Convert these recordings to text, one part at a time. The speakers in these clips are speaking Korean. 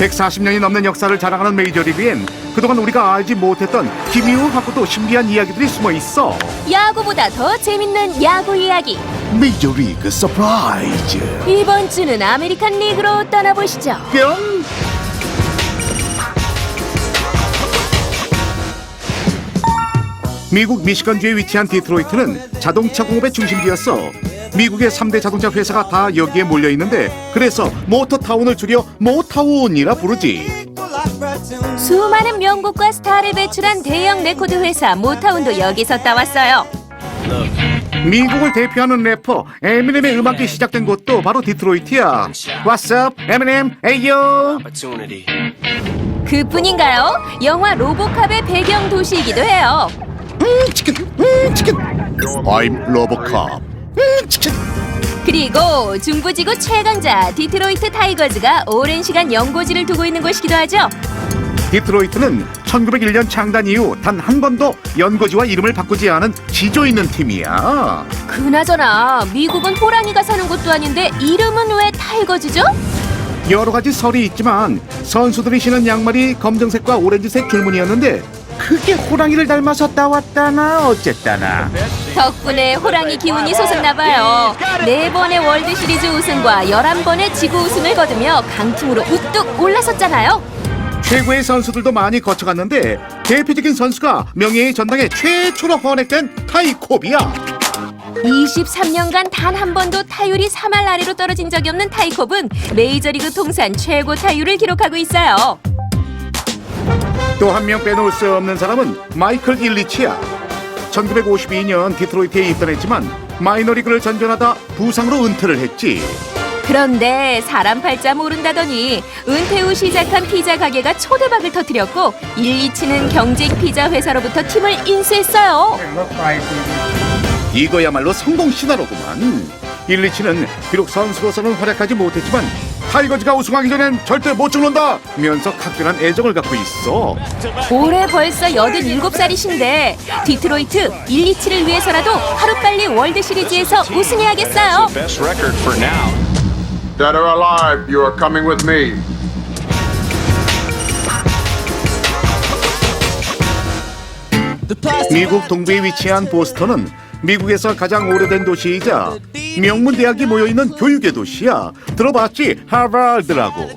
140년이 넘는 역사를 자랑하는 메이저리그엔 그동안 우리가 알지 못했던 기묘하고도 신비한 이야기들이 숨어 있어. 야구보다 더 재밌는 야구 이야기. 메이저리그 서프라이즈. 이번 주는 아메리칸 리그로 떠나보시죠. 뿅. 미국 미시건주에 위치한 디트로이트는 자동차 공업의 중심지였어. 미국의 3대 자동차 회사가 다 여기에 몰려 있는데 그래서 모터타운을 줄여 모타운이라 부르지. 수많은 명곡과 스타를 배출한 대형 레코드 회사 모타운도 여기서 따왔어요. 미국을 대표하는 래퍼 에미넴의 음악이 시작된 곳도 바로 디트로이트야. What's up, 에미넴? 에이요. 그뿐인가요? 영화 로보캅의 배경 도시이기도 해요. 치킨, 치킨. I'm 로보캅. 치킨. 그리고 중부지구 최강자 디트로이트 타이거즈가 오랜 시간 연고지를 두고 있는 곳이기도 하죠. 디트로이트는 1901년 창단 이후 단 한 번도 연고지와 이름을 바꾸지 않은 지조 있는 팀이야. 그나저나 미국은 호랑이가 사는 곳도 아닌데 이름은 왜 타이거즈죠? 여러 가지 설이 있지만 선수들이 신은 양말이 검정색과 오렌지색 줄무늬였는데 그게 호랑이를 닮아서 따왔다나 어쨌다나. 덕분에 호랑이 기운이 솟았나 봐요. 4번의 월드시리즈 우승과 11번의 지구 우승을 거두며 강팀으로 우뚝 올라섰잖아요. 최고의 선수들도 많이 거쳐갔는데 대표적인 선수가 명예의 전당에 최초로 헌액된 타이코비야. 23년간 단 한 번도 타율이 3할 아래로 떨어진 적이 없는 타이콥은 메이저리그 통산 최고 타율을 기록하고 있어요. 또 한 명 빼놓을 수 없는 사람은 마이클 일리치야. 1952년 디트로이트에 입단했지만 마이너리그를 전전하다 부상으로 은퇴를 했지. 그런데 사람 팔자 모른다더니 은퇴 후 시작한 피자 가게가 초대박을 터뜨렸고 일리치는 경쟁 피자 회사로부터 팀을 인수했어요. 이거야말로 성공 신화로구만. 일리치는 비록 선수로서는 활약하지 못했지만 타이거즈가 우승하기 전엔 절대 못 죽는다 면서 각별한 애정을 갖고 있어. 올해 벌써 87살이신데 디트로이트 일리치를 위해서라도 하루빨리 월드시리즈에서 우승해야겠어요. Dead or alive, you are coming with me. 미국 동부에 위치한 보스턴은 미국에서 가장 오래된 도시이자 명문 대학이 모여있는 교육의 도시야. 들어봤지? 하버드라고.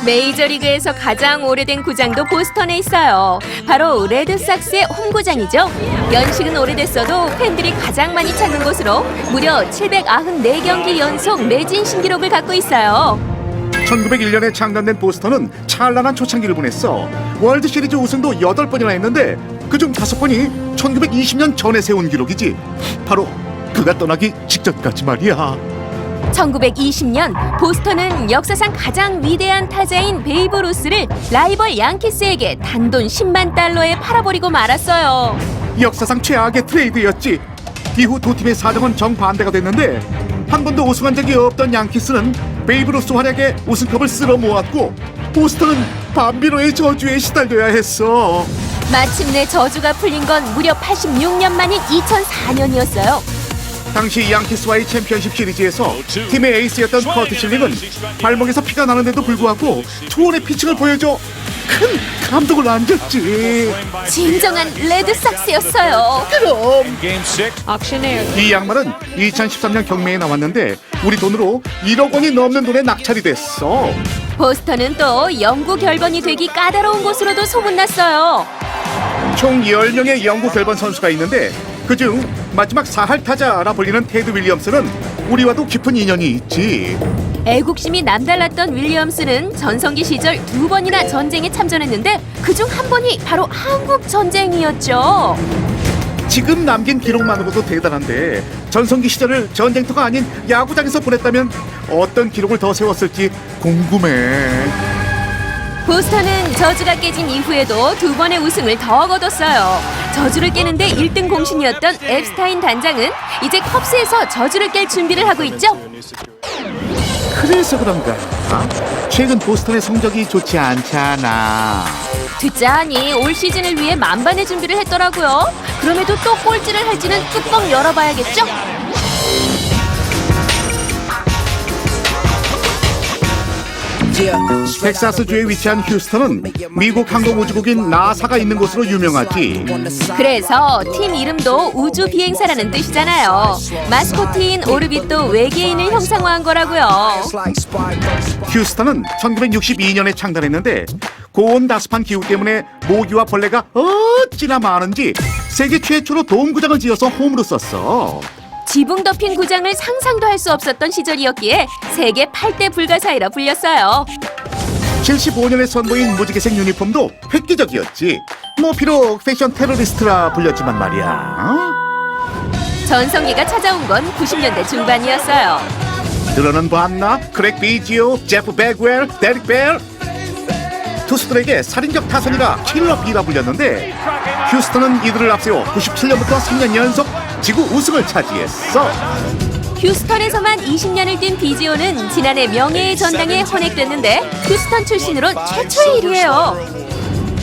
메이저리그에서 가장 오래된 구장도 보스턴에 있어요. 바로 레드삭스의 홈구장이죠. 연식은 오래됐어도 팬들이 가장 많이 찾는 곳으로 무려 794경기 연속 매진 신기록을 갖고 있어요. 1901년에 창단된 보스턴은 찬란한 초창기를 보냈어. 월드시리즈 우승도 8번이나 했는데 그중 5번이 1920년 전에 세운 기록이지. 바로 그가 떠나기 직전까지 말이야. 1920년 보스턴은 역사상 가장 위대한 타자인 베이브 루스를 라이벌 양키스에게 단돈 10만 달러에 팔아버리고 말았어요. 역사상 최악의 트레이드였지. 이후 두 팀의 사정은 정반대가 됐는데 한 번도 우승한 적이 없던 양키스는 베이브 루스 활약에 우승컵을 쓸어 모았고 보스턴은 밤비로의 저주에 시달려야 했어. 마침내 저주가 풀린 건 무려 86년 만인 2004년이었어요. 당시 양키스와의 챔피언십 시리즈에서 팀의 에이스였던 커트 실링은 발목에서 피가 나는데도 불구하고 투혼의 피칭을 보여줘 큰 감동을 안겼지. 진정한 레드삭스였어요. 그럼 이 양말은 2013년 경매에 나왔는데 우리 돈으로 1억 원이 넘는 돈에 낙찰이 됐어. 보스턴은 또 영구 결번이 되기 까다로운 곳으로도 소문났어요. 총 10명의 영구 결번 선수가 있는데 그중 마지막 4할 타자라 불리는 테드 윌리엄스는 우리와도 깊은 인연이 있지. 애국심이 남달랐던 윌리엄스는 전성기 시절 2번이나 전쟁에 참전했는데 그중 한 번이 바로 한국 전쟁이었죠. 지금 남긴 기록만으로도 대단한데 전성기 시절을 전쟁터가 아닌 야구장에서 보냈다면 어떤 기록을 더 세웠을지 궁금해. 보스턴은 저주가 깨진 이후에도 2번의 우승을 더 거뒀어요. 저주를 깨는데 1등 공신이었던 앱스타인 단장은 이제 컵스에서 저주를 깰 준비를 하고 있죠. 그래서 그런가? 최근 보스턴의 성적이 좋지 않잖아. 듣자하니 올 시즌을 위해 만반의 준비를 했더라고요. 그럼에도 또 꼴찌를 할지는 뚜껑 열어봐야겠죠? 텍사스주에 위치한 휴스턴은 미국 항공우주국인 나사가 있는 곳으로 유명하지. 그래서 팀 이름도 우주 비행사라는 뜻이잖아요. 마스코트인 오르빗도 외계인을 형상화한 거라고요. 휴스턴은 1962년에 창단했는데 고온다습한 기후 때문에 모기와 벌레가 어찌나 많은지 세계 최초로 돔구장을 지어서 홈으로 썼어. 지붕 덮인 구장을 상상도 할 수 없었던 시절이었기에 세계 8대 불가사의라 불렸어요. 75년에 선보인 무지개색 유니폼도 획기적이었지. 뭐 비록 패션 테러리스트라 불렸지만 말이야. 전성기가 찾아온 건 90년대 중반이었어요. 들어는 봤나? 크랙 비지오, 제프 백웰, 데릭 벨. 투수들에게 살인적 타선이라 킬러 B라 불렸는데 휴스턴은 이들을 앞세워 97년부터 3년 연속 지구 우승을 차지했어. 휴스턴에서만 20년을 뛴 비지오는 지난해 명예의 전당에 헌액됐는데 휴스턴 출신으로 최초의 일이에요.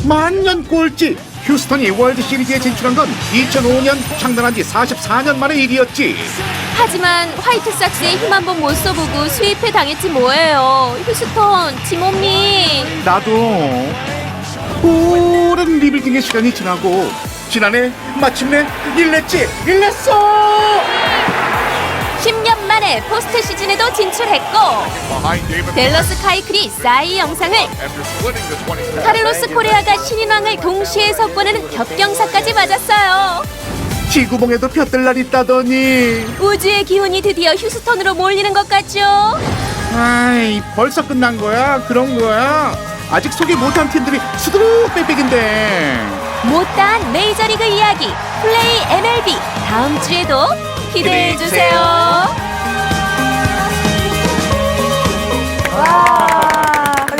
만년 꼴찌. 휴스턴이 월드 시리즈에 진출한 건 2005년 창단한 지 44년 만의 일이었지. 하지만 화이트삭스의 힘 한 번 못 써보고 수입회 당했지 뭐예요. 휴스턴 지몸니. 나도 오랜 리빌딩의 시간이 지나고 지난해 마침내 일냈어. 10년 만에 포스트 시즌에도 진출했고 댈러스 카이클이 싸이 영상을, 카를로스 코레아가 신인왕을 동시에 석권하는 겹경사까지 맞았어요. 지구봉에도 볕들 날 있다더니. 우주의 기운이 드디어 휴스턴으로 몰리는 것 같죠? 아이, 벌써 끝난 거야? 그런 거야? 아직 소개 못한 팀들이 수두룩 빽빽인데. 못다한 메이저리그 이야기 플레이 MLB 다음 주에도 기대해 주세요.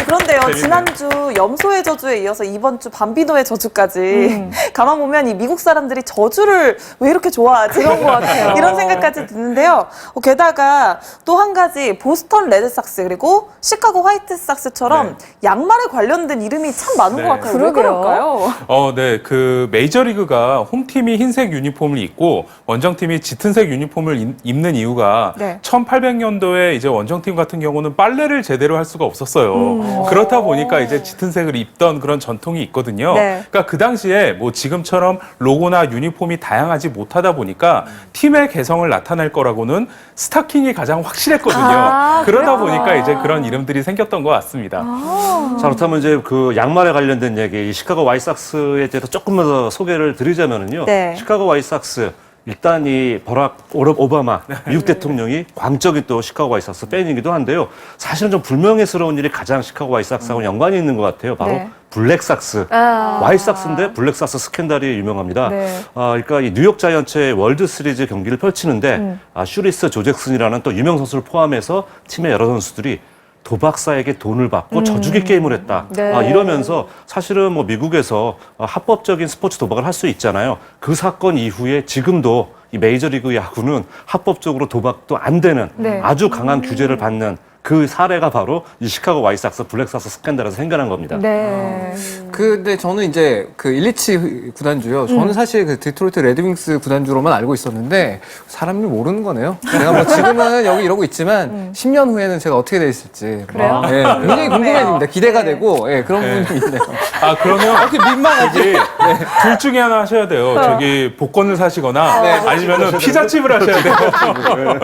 그런데요, 지난주 염소의 저주에 이어서 이번 주 밤비노의 저주까지 가만 보면 이 미국 사람들이 저주를 왜 이렇게 좋아하지? 그런 것 같아요. 이런 생각까지 드는데요. 게다가 또 한 가지 보스턴 레드삭스 그리고 시카고 화이트삭스처럼 양말에 관련된 이름이 참 많은 것 같아요. 왜 그러게요. 그럴까요? 네. 그 메이저리그가 홈팀이 흰색 유니폼을 입고 원정팀이 짙은색 유니폼을 입는 이유가 네. 1800년도에 이제 원정팀 같은 경우는 빨래를 제대로 할 수가 없었어요. 그렇다 보니까 이제 짙은 색을 입던 그런 전통이 있거든요. 네. 그러니까 그 당시에 뭐 지금처럼 로고나 유니폼이 다양하지 못하다 보니까 팀의 개성을 나타낼 거라고는 스타킹이 가장 확실했거든요. 그러다 보니까 이제 그런 이름들이 생겼던 것 같습니다. 자, 그렇다면 이제 그 양말에 관련된 얘기, 이 시카고 화이트삭스에 대해서 조금만 더 소개를 드리자면은요. 네. 시카고 화이트삭스 일단 이 버락 오바마 미국 대통령이 광적인 또 시카고 화이트삭스 팬이기도 한데요. 사실은 좀 불명예스러운 일이 가장 시카고 화이트삭스하고 연관이 있는 것 같아요. 바로 네. 블랙삭스. 화이트삭스인데 블랙삭스 스캔들이 유명합니다. 네. 그러니까 이 뉴욕 자이언츠의 월드 시리즈 경기를 펼치는데 슈리스 조잭슨이라는 또 유명 선수를 포함해서 팀의 여러 선수들이 도박사에게 돈을 받고 져주기 게임을 했다. 네. 이러면서 사실은 뭐 미국에서 합법적인 스포츠 도박을 할 수 있잖아요. 그 사건 이후에 지금도 이 메이저리그 야구는 합법적으로 도박도 안 되는 네. 아주 강한 규제를 받는 그 사례가 바로 이 시카고 화이트삭스 블랙삭스 스캔들에서 생겨난 겁니다. 네. 근데 저는 이제 그 일리치 구단주요. 저는 사실 그 디트로이트 레드윙스 구단주로만 알고 있었는데 사람을 모르는 거네요. 제가 뭐 지금은 여기 이러고 있지만 10년 후에는 제가 어떻게 돼 있을지. 그래요? 예, 굉장히 궁금해집니다. 기대가 되고 예, 그런 부분이 있네요. 그러면 이렇게 민망하지? 둘 중에 하나 하셔야 돼요. 저기 복권을 사시거나 아니면은 피자집을 하셔야 돼요.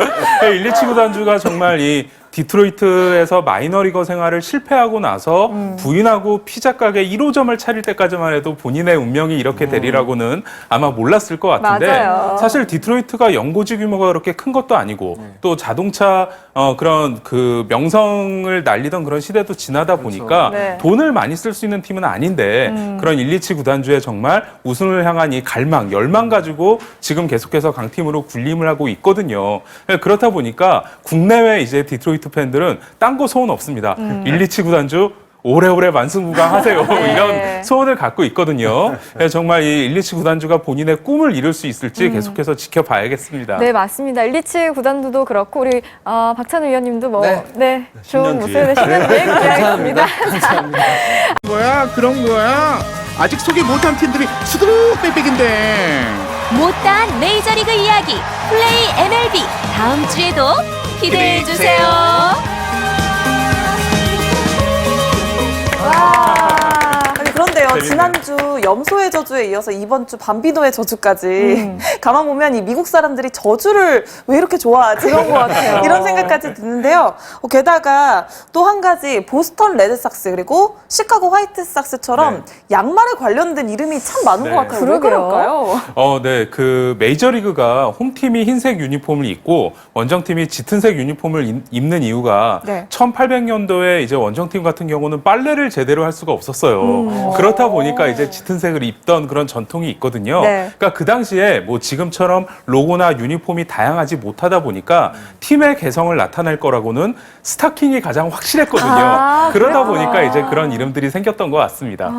일리치 구단주가 정말 이 디트로이트에서 마이너리거 생활을 실패하고 나서 부인하고 피자 가게 1호점을 차릴 때까지만 해도 본인의 운명이 이렇게 되리라고는 아마 몰랐을 것 같은데 맞아요. 사실 디트로이트가 연고지 규모가 그렇게 큰 것도 아니고 또 자동차 그런 그 명성을 날리던 그런 시대도 지나다 보니까 네. 돈을 많이 쓸 수 있는 팀은 아닌데 그런 일리치 구단주의 정말 우승을 향한 이 갈망, 열망 가지고 지금 계속해서 강팀으로 군림을 하고 있거든요. 그렇다 보니까 국내외 이제 디트로이트 팬들은 딴 거 소원 없습니다. 일리치 구단주 오래오래 만승무강하세요. 이런 소원을 갖고 있거든요. 그래서 정말 이 일리치 구단주가 본인의 꿈을 이룰 수 있을지 계속해서 지켜봐야겠습야. 네, 맞습니다. 일리치 구단주도 그렇고 우리 박찬우 위원님도 뭐 좋은 10년 모습을 뒤에. 내시는 기대하겠습니다. 뭐야? 그런 거야? 아직 소개 못한 팀들이 수두룩 빽빽인데. 못다한 메이저리그 이야기 플레이 MLB 다음 주에도 기대해 주세요. 지난주 염소의 저주에 이어서 이번 주 밤비노의 저주까지 가만 보면 이 미국 사람들이 저주를 왜 이렇게 좋아하지? 그런 것 같아요. 이런 생각까지 드는데요. 게다가 또 한 가지 보스턴 레드삭스 그리고 시카고 화이트삭스처럼 양말에 관련된 이름이 참 많은 것 같아요. 왜 그러게요. 그럴까요? 네. 그 메이저리그가 홈팀이 흰색 유니폼을 입고 원정팀이 짙은색 유니폼을 입는 이유가 네. 1800년도에 이제 원정팀 같은 경우는 빨래를 제대로 할 수가 없었어요. 그렇다 보니까 이제 짙은색을 입던 그런 전통이 있거든요. 네. 그러니까 그 당시에 뭐 지금처럼 로고나 유니폼이 다양하지 못하다 보니까 팀의 개성을 나타낼 거라고는 스타킹이 가장 확실했거든요. 그러다 보니까 이제 그런 이름들이 생겼던 것 같습니다.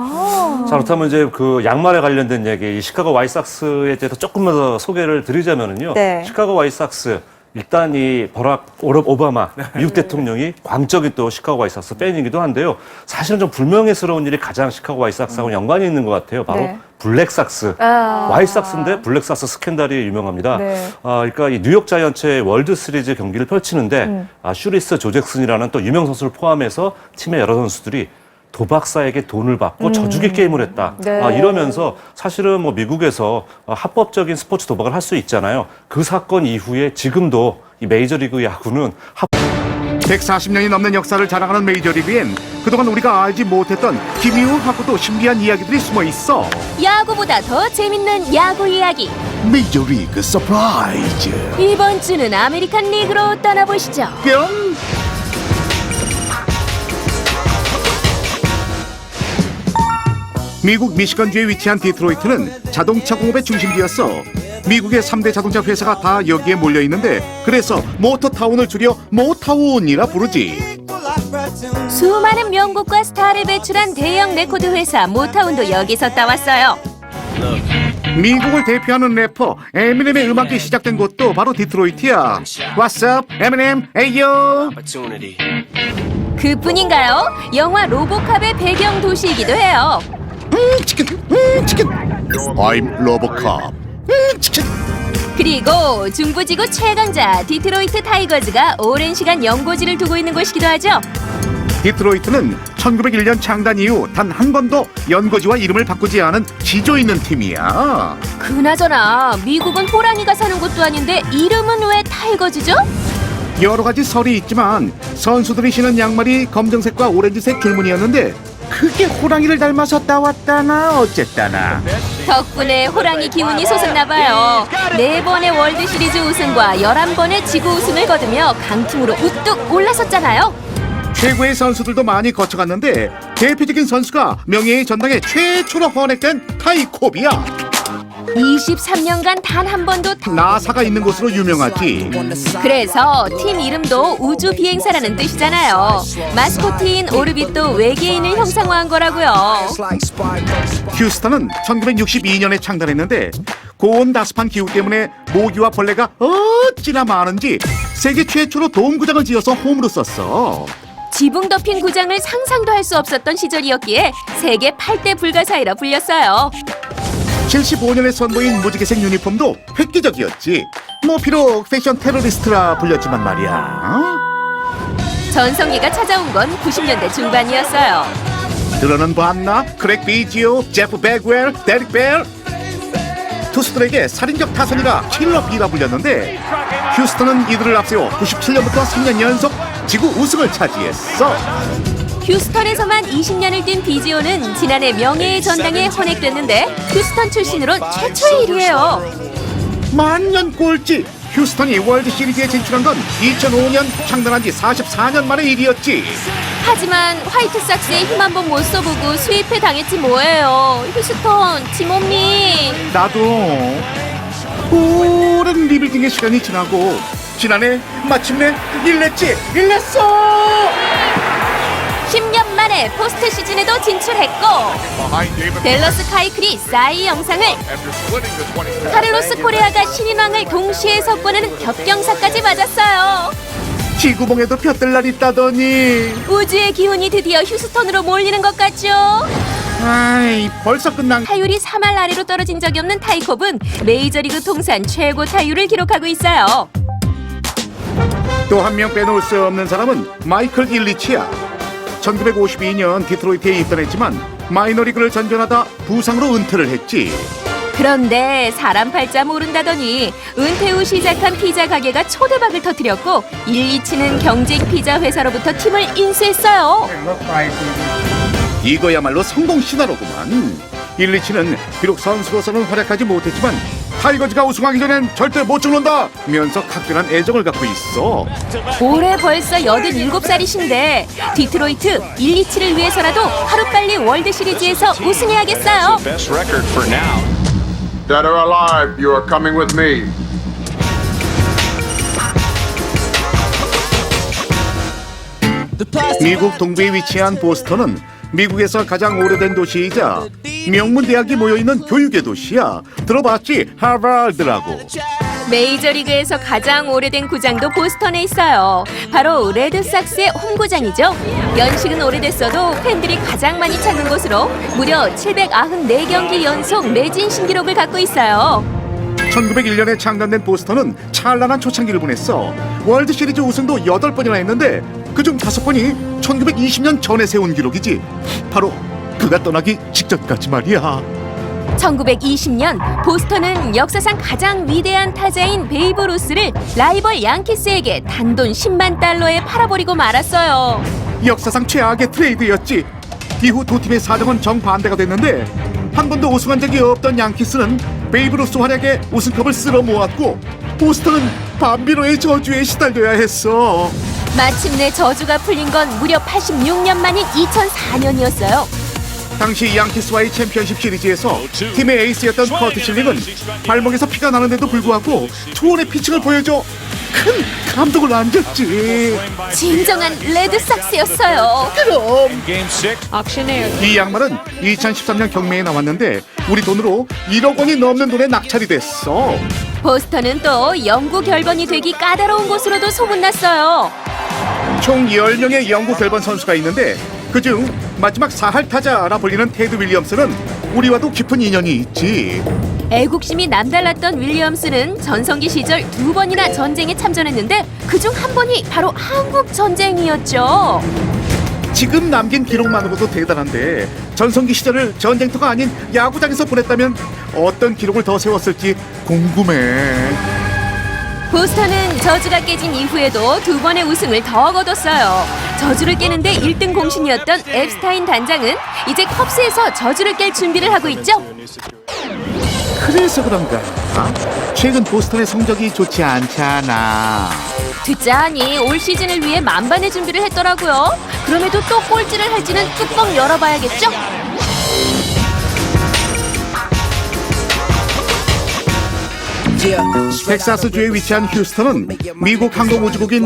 자, 그렇다면 이제 그 양말에 관련된 얘기, 이 시카고 화이트삭스에 대해서 조금만 더 소개를 드리자면은요. 네. 시카고 화이트삭스 일단 이 버락 오바마 미국 대통령이 광적인 또 시카고 화이트삭스 팬이기도 한데요. 사실은 좀 불명예스러운 일이 가장 시카고 화이트삭스하고 연관이 있는 것 같아요. 바로 네. 블랙삭스. 화이트삭스인데 블랙삭스 스캔들이 유명합니다. 네. 그러니까 이 뉴욕 자이언츠의 월드 시리즈 경기를 펼치는데 슈리스 조잭슨이라는 또 유명 선수를 포함해서 팀의 여러 선수들이 도박사에게 돈을 받고 져주기 게임을 했다. 네. 이러면서 사실은 뭐 미국에서 합법적인 스포츠 도박을 할 수 있잖아요. 그 사건 이후에 지금도 이 메이저리그 야구는 140년이 넘는 역사를 자랑하는 메이저리그엔 그동안 우리가 알지 못했던 기묘하고도 신비한 이야기들이 숨어 있어. 야구보다 더 재밌는 야구 이야기. 메이저리그 서프라이즈. 이번 주는 아메리칸 리그로 떠나보시죠. 뿅. 미국 미시건주에 위치한 디트로이트는 자동차 공업의 중심지였어. 미국의 3대 자동차 회사가 다 여기에 몰려 있는데 그래서 모터타운을 줄여 모타운이라 부르지. 수많은 명곡과 스타를 배출한 대형 레코드 회사 모타운도 여기서 따왔어요. 미국을 대표하는 래퍼 에미넴의 음악이 시작된 곳도 바로 디트로이트야. What's up, 에미넴? 에이요. 그뿐인가요? 영화 로보캅의 배경 도시이기도 해요. 치킨, 치킨. I'm 로보캅. 치킨. 그리고 중부지구 최강자 디트로이트 타이거즈가 오랜 시간 연고지를 두고 있는 곳이기도 하죠. 디트로이트는 1901년 창단 이후 단 한 번도 연고지와 이름을 바꾸지 않은 지조 있는 팀이야. 그나저나 미국은 호랑이가 사는 곳도 아닌데 이름은 왜 타이거즈죠? 여러 가지 설이 있지만 선수들이 신은 양말이 검정색과 오렌지색 줄무늬였는데 그게 호랑이를 닮아서 따왔다나 어쨌다나. 덕분에 호랑이 기운이 솟았나 봐요. 4번의 월드 시리즈 우승과 11번의 지구 우승을 거두며 강팀으로 우뚝 올라섰잖아요. 최고의 선수들도 많이 거쳐갔는데 대표적인 선수가 명예의 전당에 최초로 헌액된 타이코비야. 23년간 단 한 번도 나사가 있는 곳으로 유명하지. 그래서 팀 이름도 우주 비행사라는 뜻이잖아요. 마스코트인 오르빗도 외계인을 형상화한 거라고요. 휴스턴은 1962년에 창단했는데 고온 다습한 기후 때문에 모기와 벌레가 어찌나 많은지 세계 최초로 돔구장을 지어서 홈으로 썼어. 지붕 덮인 구장을 상상도 할 수 없었던 시절이었기에 세계 8대 불가사의라 불렸어요. 75년에 선보인 무지개색 유니폼도 획기적이었지. 뭐 비록 패션 테러리스트라 불렸지만 말이야. 전성기가 찾아온 건 90년대 중반이었어요. 들어는 봤나? 크랙 비지오, 제프 백웰, 데릭 벨. 투수들에게 살인적 타선이라 킬러 B라 불렸는데 휴스턴은 이들을 앞세워 97년부터 3년 연속 지구 우승을 차지했어. 휴스턴에서만 20년을 뛴 비지오는 지난해 명예의 전당에 헌액됐는데 휴스턴 출신으론 최초의 일이에요. 만년 꼴찌. 휴스턴이 월드 시리즈에 진출한 건 2005년 창단한 지 44년 만의 일이었지. 하지만 화이트삭스의 힘 한 번 못 써보고 수입해 당했지 뭐예요. 휴스턴 지몸니. 나도 오랜 리빌딩의 시간이 지나고 지난해 마침내 일냈어. 10년 만에 포스트 시즌에도 진출했고 댈러스 카이클이 싸이 영상을 카를로스 코레아가 신인왕을 동시에 석권하는 겹경사까지 맞았어요. 지구봉에도 볕들 날 있다더니. 우주의 기운이 드디어 휴스턴으로 몰리는 것 같죠? 아이 벌써 끝난. 타율이 3할 아래로 떨어진 적이 없는 타이콥은 메이저리그 통산 최고 타율을 기록하고 있어요. 또 한 명 빼놓을 수 없는 사람은 마이클 일리치야. 1952년 디트로이트에 입단했지만 마이너리그를 전전하다 부상으로 은퇴를 했지. 그런데 사람 팔자 모른다더니 은퇴 후 시작한 피자 가게가 초대박을 터뜨렸고 1-2치는 경쟁 피자 회사로부터 팀을 인수했어요. 이거야말로 성공 신화로구만. 1-2치는 비록 선수로서는 활약하지 못했지만 타이거즈가 우승하기 전엔 절대 못 죽는다 면서 각별한 애정을 갖고 있어. 올해 벌써 87살이신데 디트로이트 1-2치를 위해서라도 하루빨리 월드 시리즈에서 우승해야겠어요. Dead or alive, you are coming with me. 미국 동부에 위치한 보스턴은 미국에서 가장 오래된 도시이자 명문 대학이 모여있는 교육의 도시야. 들어봤지? 하버드라고. 메이저리그에서 가장 오래된 구장도 보스턴에 있어요. 바로 레드삭스의 홈구장이죠. 연식은 오래됐어도 팬들이 가장 많이 찾는 곳으로 무려 794경기 연속 매진 신기록을 갖고 있어요. 1901년에 창단된 보스턴은 찬란한 초창기를 보냈어. 월드 시리즈 우승도 8번이나 했는데 그중 5번이 1920년 전에 세운 기록이지. 바로 그가 떠나기 직전까지 말이야. 1920년 보스턴은 역사상 가장 위대한 타자인 베이브 루스를 라이벌 양키스에게 단돈 10만 달러에 팔아버리고 말았어요. 역사상 최악의 트레이드였지. 이후 두 팀의 사정은 정반대가 됐는데 한 번도 우승한 적이 없던 양키스는 베이브 루스 활약에 우승컵을 쓸어 모았고 보스턴은 밤비로의 저주에 시달려야 했어. 마침내 저주가 풀린 건 무려 86년 만인 2004년이었어요. 당시 양키스와의 챔피언십 시리즈에서 팀의 에이스였던 커트 실링은 발목에서 피가 나는데도 불구하고 투혼의 피칭을 보여줘 큰 감동을 안겼지. 진정한 레드삭스였어요. 그럼 이 양말은 2013년 경매에 나왔는데 우리 돈으로 1억 원이 넘는 돈에 낙찰이 됐어. 보스턴은 또 영구 결번이 되기 까다로운 곳으로도 소문났어요. 총 10명의 영구 결번 선수가 있는데 그중 마지막 4할 타자라 불리는 테드 윌리엄스는 우리와도 깊은 인연이 있지. 애국심이 남달랐던 윌리엄스는 전성기 시절 2번이나 전쟁에 참전했는데 그중 한 번이 바로 한국 전쟁이었죠. 지금 남긴 기록만으로도 대단한데 전성기 시절을 전쟁터가 아닌 야구장에서 보냈다면 어떤 기록을 더 세웠을지 궁금해. 보스턴은 저주가 깨진 이후에도 2번의 우승을 더 거뒀어요. 저주를 깨는데 1등 공신이었던 앱스타인 단장은 이제 컵스에서 저주를 깰 준비를 하고 있죠. 그래서 그런가? 최근 보스턴의 성적이 좋지 않잖아. 듣자하니 올 시즌을 위해 만반의 준비를 했더라고요. 그럼에도 또 꼴찌를 할지는 뚜껑 열어봐야겠죠? 텍사스주에 위치한 휴스턴은 미국 항공우주국인